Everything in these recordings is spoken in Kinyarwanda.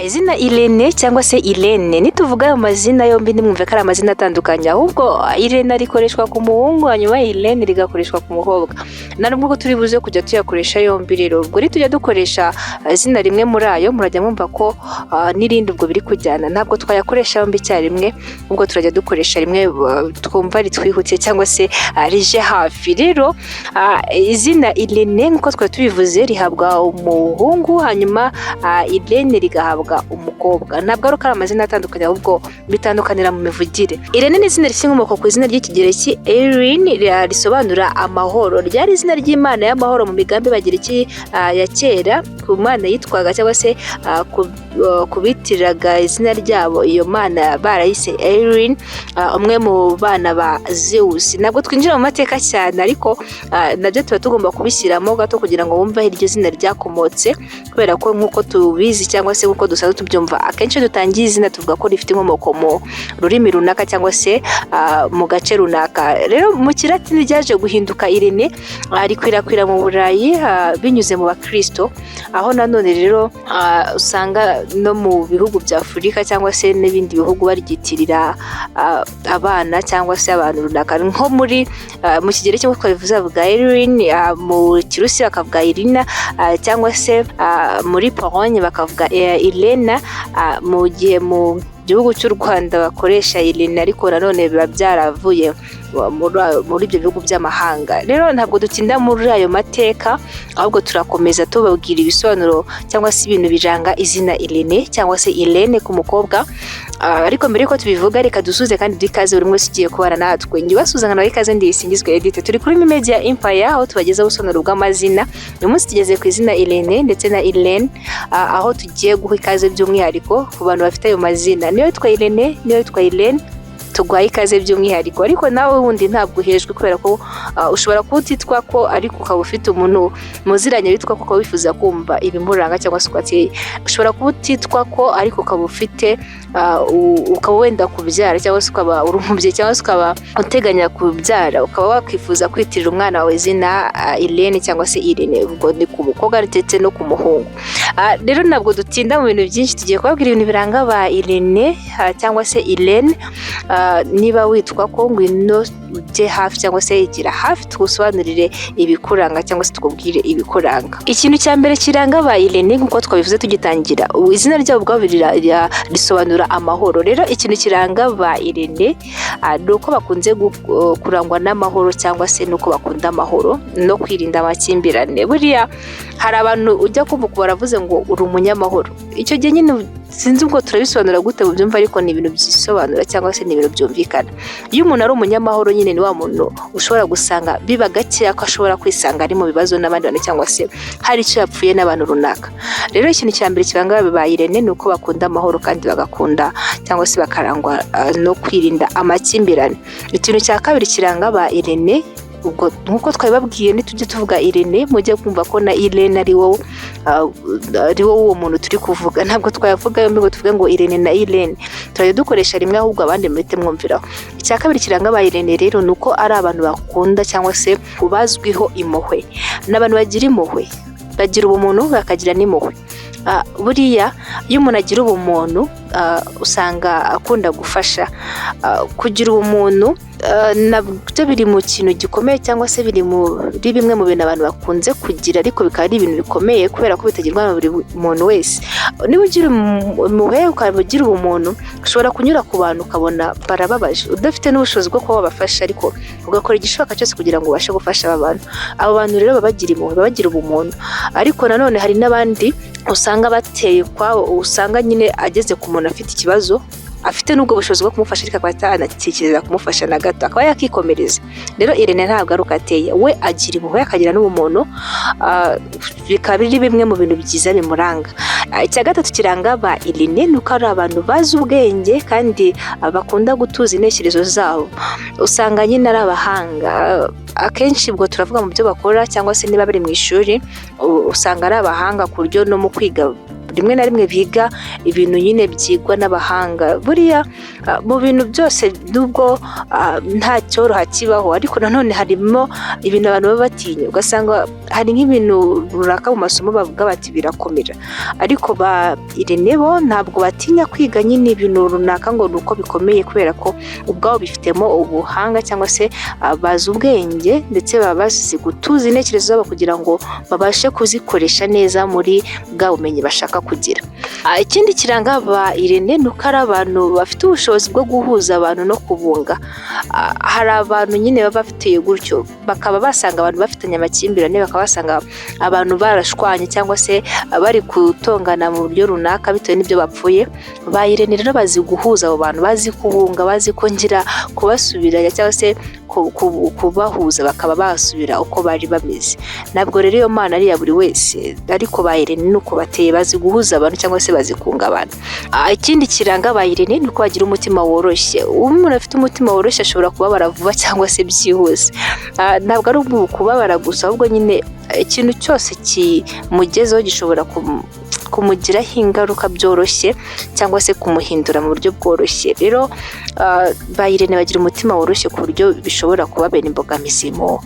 Izina Irene cyangwa se Irene nituvuga ayo mazina yombi nimwumve ko ari amazina atandukanye, ahubwo Irene rikoreshwa ku muhungu hanyuma Irene rigakoreshwa ku mukobwa. Narumwe ko turi buze kujya tuyakoresha yombi rero. Ubwo tujya dukoresha izina rimwe muri ayo murajya mwumva ko n'irindi ubwo biri kujyana. Ntabwo twayakoresha yombi icyarimwe, ubwo turajya dukoresha rimwe twumva ritwihutiye cyangwa se rije hafi. Rero izina Irene nkuko twari tubivuze rihabwa umuhungu hanyuma Irene rigahabwa umukobwa. Ntabwo ari amazina atandukanye ahubwo bitandukanira mu mivugire. Irene ni izina rifite inkomoko ku izina ry'ikigereki Erin risobanura amahoro. Ryari izina ry'Imana y'amahoro mu migambi bagiriki ya kera ku Mana yitwaga cyangwa se kubitiraga izina ryabo iyo Mana barayise Erin, umwe mu bana ba Zeus. Ntabwo twinjira mu mateka cyane ariko nabyo tuba tugomba kubishyiramo gato kugira ngo wumve iryo zina ryakomotse, kubera ko nkuko tubizi cyangwa se nkuko dusanzwe tubyumva akenshi dutangiye izina tuvuga ko rifite inkomoko mu rurimi runaka cyangwa se mu gace runaka. Rero mu Kilatini ryaje guhinduka Irene rikwirakwira mu Burayi binyuze mu Bakristo, aho nanone rero usanga no mu bihugu bya Afurika cyangwa se n'ibindi bihugu baryitirira abana cyangwa se abantu runaka. Nko muri mu kigero cyo twabivuze bwa Erin, mu Kirusi bakavuga Irina cyangwa se muri Pologne bakavuga Elena, mu gihe mu gihugu cy'u Rwanda bakoresha Irene ariko nanone biba byaravuye muri ibyo bihugu by'amahanga. Rero ntabwo dutinda muri ayo mateka, ahubwo turakomeza tubabwira ibisobanuro cyangwa se ibintu biranga izina Irene cyangwa se Irene ku mukobwa. Ariko mbere yuko tubivuga reka dusuze kandi dikaze buri mwese ugiye kubara natwe. Ngi basuzanga nawe ikaze ndisingizwe Edith. Turi kuri Media Empire aho tubagezaho ubusobanuro bw'amazina. Uyu munsi tugeze ku izina Irene ndetse na Irene, aho tugiye guha ikaze by'umwihariko ku bantu bafite ayo mazina. Niyo yitwa Irene, niyo yitwa Irene, tugwaye ikaze by'umwihariko. Ariko nawe wundi ntabwo uhejwe kubera ko ushobora kutitwa ko ariko ukaba ufite umuntu muziranye witwa ko wifuza kumva ibimuranga cyangwa se kwateye. Ushobora kutitwa ko ariko ukaba ufite ukaba wenda kubyara cyangwa se ukaba urumubye cyangwa se ukaba uteganya kubyara, ukaba wakwifuza kwitirira umwana wawe izina Irene cyangwa se Irene, ubwo ni ku mukobwa ndetse no ku muhungu. Rero ntabwo dutinda mu bintu byinshi, tugiye kubabwira ibintu biranga ba Irene cyangwa se Irene. Niba witwa ko ngwino ujye hafi cyangwa se igira hafi tugusobanurire ibikuranga cyangwa se tukubwire ibikuranga. Ikintu cya mbere kiranga ba Irene nkuko twabivuze tugitangira, izina ryabo ubwabo risobanura amahoro. Rero ikintu kiranga ba Irene nuko bakunze kurangwa n'amahoro cyangwa se nuko bakunda amahoro no kwirinda amakimbirane. Buriya hari abantu ujya kumva baravuze ngo uri umunyamahoro, icyo gihe nyine sinzi ubwo turabisobanura gute bubyumva, ariko ni ibintu byisobanura cyangwa se ni ibintu byumvikana. Iyo umuntu ari umunyamahoro nyine ni wa muntu ushobora gusanga biba gake ko ashobora kwisanga ari mu bibazo n'abandi bantu cyangwa se hari icyo yapfuye n'abantu runaka. Rero ikintu cya mbere kibanga ba Irene ni uko bakunda amahoro kandi bagakunda cyangwa se bakarangwa no kwirinda amakimbirane. Ikintu cya kabiri kiranga ba Irene, ubwo nkuko twabibabwiye nitujye tuvuga Irene mujye kumva ko na Irene ari wowe uwo muntu turi kuvuga. Ntabwo twayavuga yombi ngo tuvuge ngo Irene na Irene, turajya dukoresha rimwe ahubwo abandi muhite mwumviraho. Icya kabiri kiranga ba Irene rero nuko ari abantu bakunda cyangwa se bazwiho impuhwe, n'abantu bagira impuhwe, bagira ubumuntu bakagira n'impuhwe. Buriya iyo umuntu agira ubumuntu usanga akunda gufasha. Kugira ubumuntu nabyo biri mu kintu gikomeye cyangwa se biri muri bimwe mu bintu abantu bakunze kugira, ariko bikaba ari ibintu bikomeye kubera ko bitagirwa na buri muntu wese. Niba ugira impuhwe ukaba ugira ubumuntu, ushobora kunyura ku bantu ukabona barababaje udafite n'ubushobozi bwo kuba wabafasha, ariko ugakora igishoboka cyose kugira ngo ubashe gufasha aba bantu. Abo bantu rero babagira impuhwe, babagira ubumuntu. Ariko nanone hari n'abandi usanga bateye kwabo, usanga nyine ageze ku muntu afite ikibazo, afite n'ubwo bushobozi bwo kumufasha ariko akaba atanatekereza kumufasha na gato, akaba yakikomereza. Rero Irene ntabwo ari uko ateye, we agira impuhwe akagira n'ubumuntu, bikaba biri bimwe mu bintu byiza bimuranga. Icya gatatu kiranga ba Irene nuko ari abantu bazi ubwenge kandi bakunda gutuza intekerezo zabo. Usanga nyine ari abahanga, akenshi ubwo turavuga mu byo bakora cyangwa se niba bari mu ishuri usanga ari abahanga ku buryo no mu kwiga rimwe na rimwe biga ibintu nyine byigwa n'abahanga. Buriya mu bintu byose nubwo nta cyoroha kibaho, ariko nanone harimo ibintu abantu baba batinya, ugasanga hari nk'ibintu runaka mu masomo bavuga bati birakomera, ariko ba Irene bo ntabwo batinya kwiga nyine ibintu runaka ngo nuko bikomeye, kubera ko ubwabo bifitemo ubuhanga cyangwa se bazi ubwenge, ndetse baba bazi gutuza intekerezo zabo kugira ngo babashe kuzikoresha neza muri bwa bumenyi bashaka kugira. Ikindi kiranga ba Irene nuko ari abantu bafite ubushobozi bwo guhuza abantu no kubunga. Hari abantu nyine baba bafite gutyo, bakaba basanga abantu bafitanye amakimbirane, bakaba basanga abantu barashwanye cyangwa se bari gutongana mu buryo runaka bitewe n'ibyo bapfuye. Ba Irene rero bazi guhuza abo bantu, bazi kubunga, bazi kongera kubasubiranya cyangwa se kubahuza bakaba basubira uko bari bameze. Ntabwo rero iyo mana ari ya buri wese, ariko ba Irene nuko bateye, bazi guhuza abantu cyangwa se bazi kunga abantu. Ikindi kiranga ba Irene nuko bagira umutima woroshye. Umuntu afite umutima woroshye ashobora kubabara vuba cyangwa se byihuse. Ntabwo ari kubabara gusa, ahubwo nyine ikintu cyose kimugezeho gishobora kumugiraho ingaruka byoroshye cyangwa se kumuhindura mu buryo bworoshye. Rero ba Irene bagira umutima woroshye ku buryo bishobora kubabera imbogamizi mu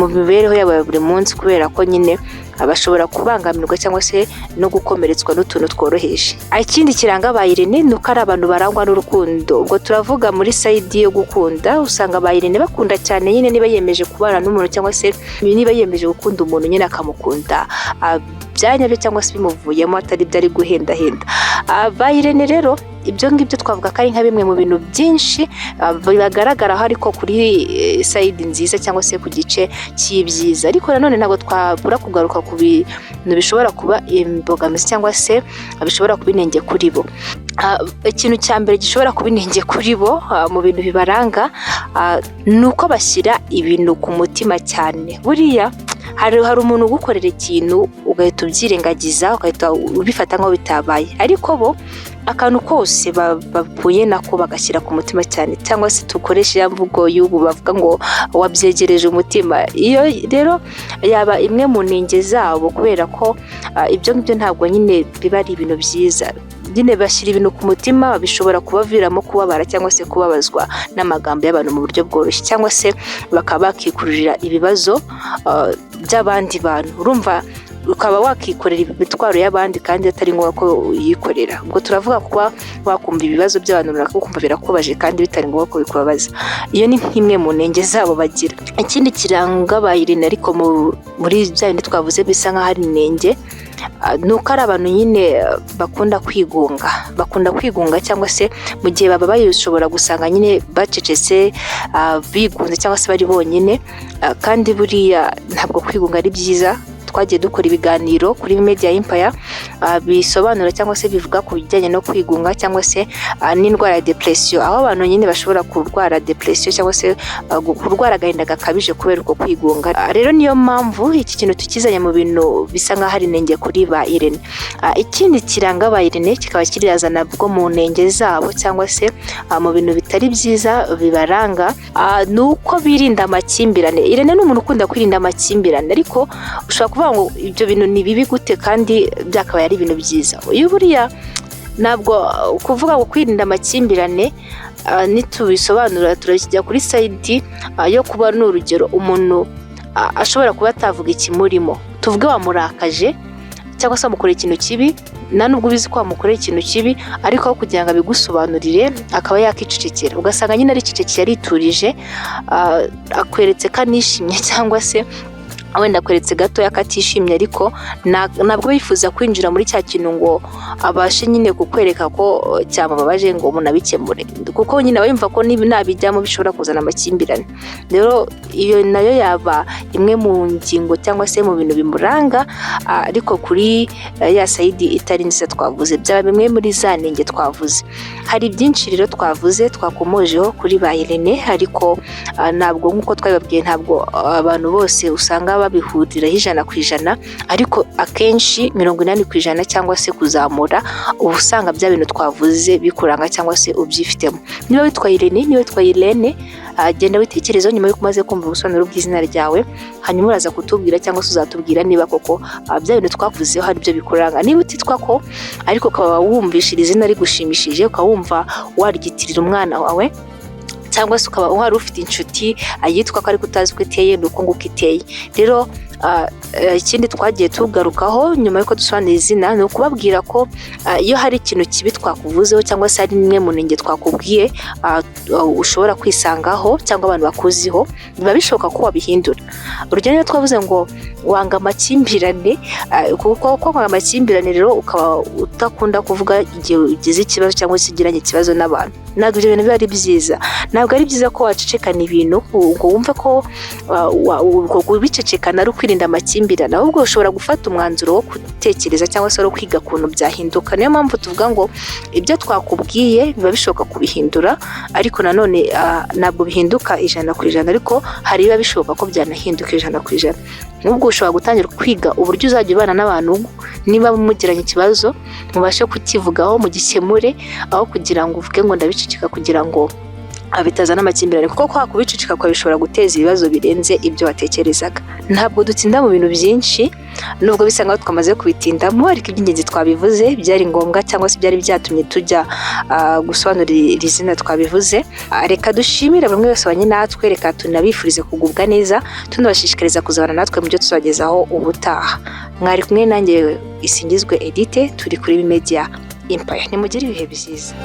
mibereho yabo ya buri munsi, kubera ko nyine bashobora kubangamirwa cyangwa se no gukomeretswa n'utuntu tworoheje. Ikindi kiranga ba Irene nuko ari abantu barangwa n'urukundo. Ubwo turavuga muri sayidi yo gukunda, usanga ba Irene bakunda cyane nyine niba yemeje kubana n'umuntu cyangwa se niba yemeje gukunda umuntu nyine akamukunda byanyabyo cyangwa se bimuvuyemo atari byari guhendahenda. Ba Irene rero ibyo ngibyo twavuga ko ari nka bimwe mu bintu byinshi bigaragaraho ariko kuri sayidi nziza cyangwa se ku gice cy'ibyiza. Ariko nanone ntabwo twabura kugaruka ku bintu bishobora kuba imbogamizi cyangwa se bishobora kuba inenge kuri bo. Ikintu cya mbere gishobora kuba inenge kuri bo mu bintu bibaranga ni uko bashyira ibintu ku mutima cyane. Buriya hari umuntu ugukorera ikintu ugahita ubyirengagiza, ugahita ubifata nk'aho bitabaye, ariko bo akantu kose bavuye nako bagashyira ku mutima cyane, cyangwa se tukoresha ya mvugo y'ubu bavuga ngo wabyegereje umutima. Iyo rero yaba imwe mu nenge zabo, kubera ko ibyo ngibyo ntabwo nyine biba ari ibintu byiza. Nyine bashyira ibintu ku mutima, bishobora kubaviramo kubabara cyangwa se kubabazwa n'amagambo y'abantu mu buryo bworoshye, cyangwa se bakaba bakikururira ibibazo by'abandi bantu. Urumva ukaba wakikorera imitwaro y'abandi kandi atari ngombwa ko uyikorera. Ubwo turavuga kuba wakumva ibibazo by'abantu runaka ukumva birakubaje kandi bitari ngombwa ko bikubabaza. Iyo ni nk'imwe mu nenge zabo bagira. Ikindi kiranga ba Irene ariko muri bya bindi twavuze bisa nk'aho ari inenge, nuko ari abantu nyine bakunda kwigunga cyangwa se mu gihe baba bayishobora gusanga nyine bacecetse bigunze cyangwa se bari bonyine, kandi buriya ntabwo kwigunga ari byiza. Twagiye dukora ibiganiro kuri Media Empire bisobanura cyangwa se bivuga ku bijyanye no kwigunga cyangwa se n'indwara ya depression, aho abantu nyine bashobora kurwara depression cyangwa se kurwara agahinda gakabije kubera uko kwigunga. Rero niyo mpamvu iki kintu tukizanye mu bintu bisa nk'aho ari inenge kuri ba Irene. Ikindi kiranga ba Irene kikaba kirazana bwo mu nenge zabo cyangwa se mu bintu bitari byiza bibaranga, nuko birinda amakimbirane. Irene ni umuntu ukunda kwirinda amakimbirane, ariko ushobora kuvuga ngo ibyo bintu ni bibi gute kandi byakabaye ari ibintu byiza. Iyo buriya ntabwo kuvuga ngo kwirinda amakimbirane nitubisobanura turajya kuri sayidi yo kuba n'urugero umuntu ashobora kuba atavuga ikimurimo. Tuvuge wamurakaje cyangwa se wamukorera ikintu kibi, nta nubwo ubizi ko wamukorera ikintu kibi, ariko aho kugira ngo abigusobanurire akaba yakicecekera, ugasanga nyine aricecekeye ariturije, akweretse ko anishimye cyangwa se wenda akweretse gatoya katishimye, ariko ntabwo bifuza kwinjira muri cya kintu ngo abashe nyine kukwereka ko cyamubabaje ngo umuntu abikemure, kuko nyine aba yumva ko nabijyamo bishobora kuzana amakimbirane. Rero iyo nayo yaba imwe mu ngingo cyangwa se mu bintu bimuranga, ariko kuri ya sayidi itari nziza twavuze, byaba bimwe muri za nenge twavuze. Hari byinshi rero twavuze twakomojeho kuri ba Irene, ariko ntabwo nk'uko twabibabwiye, ntabwo abantu bose usanga babihuriraho 100%, ariko akenshi 80% cyangwa se kuzamura uba usanga bya bintu twavuze bikuranga cyangwa se ubyifitemo. Niba witwa Irene genda witekerezeho nyuma y'uko umaze kumva ubusobanuro bw'izina ryawe, hanyuma uraza kutubwira cyangwa se uzatubwira niba koko bya bintu twavuzeho hari byo bikuranga. Niba utitwa ko ariko ukaba wumvisha iri zina rigushimishije, ukaba wumva waryitirira umwana wawe, cyangwa se ukaba wari ufite inshuti yitwa ko ariko utazi uko iteye nuko nguko iteye. Rero ikindi twagiye tugarukaho nyuma y'uko dusobanura izina ni ukubabwira ko iyo hari ikintu kibi twakuvuzeho cyangwa se hari nimwe mu nenge twakubwiye ushobora kwisangaho cyangwa abantu bakuziho, biba bishoboka ko wabihindura. Urugero niyo twavuze ngo wanga amakimbirane, kuko kwanga amakimbirane rero ukaba utakunda kuvuga igihe ugize ikibazo cyangwa se ugiranye ikibazo n'abantu, ntabwo ibyo bintu biba ari byiza. Ntabwo ari byiza ko wacecekana ibintu ngo wumve ko kubicecekana ari ukwirinda amakimbirane, ahubwo ushobora gufata umwanzuro wo gutekereza cyangwa se wo kwiga ukuntu byahinduka. Niyo mpamvu tuvuga ngo ibyo twakubwiye biba bishoboka kubihindura, ariko nanone ntabwo bihinduka 100%, ariko hari biba bishoboka ko byanahinduka 100%. Nubwo ushobora gutangira kwiga uburyo uzajya ubana n'abantu, niba mugiranye ikibazo mubashe kukivugaho mugikemure, aho kugira ngo uvuge ngo ndabiceceka kugira ngo bitazana amakimbirane, kuko kwa kubiceceka kwa bishobora guteza ibibazo birenze ibyo watekerezaga. Ntabwo dutsinda mu bintu byinshi, nubwo bisa nkaho twamaze kubitindamo, ariko iby'ingenzi twabivuze, byari ngombwa cyangwa se byari byatumye tujya gusobanura iri zina twabivuze. Reka dushimire bamwe bose banye natwe, reka tunabifurize kugubwa neza, tunabashishikariza kuzabana natwe mu byo tuzagezaho ubutaha. Mwari kumwe nanjye Isingizwe Edith, turi kuri Media Empire. Nimugire ibihe byiza.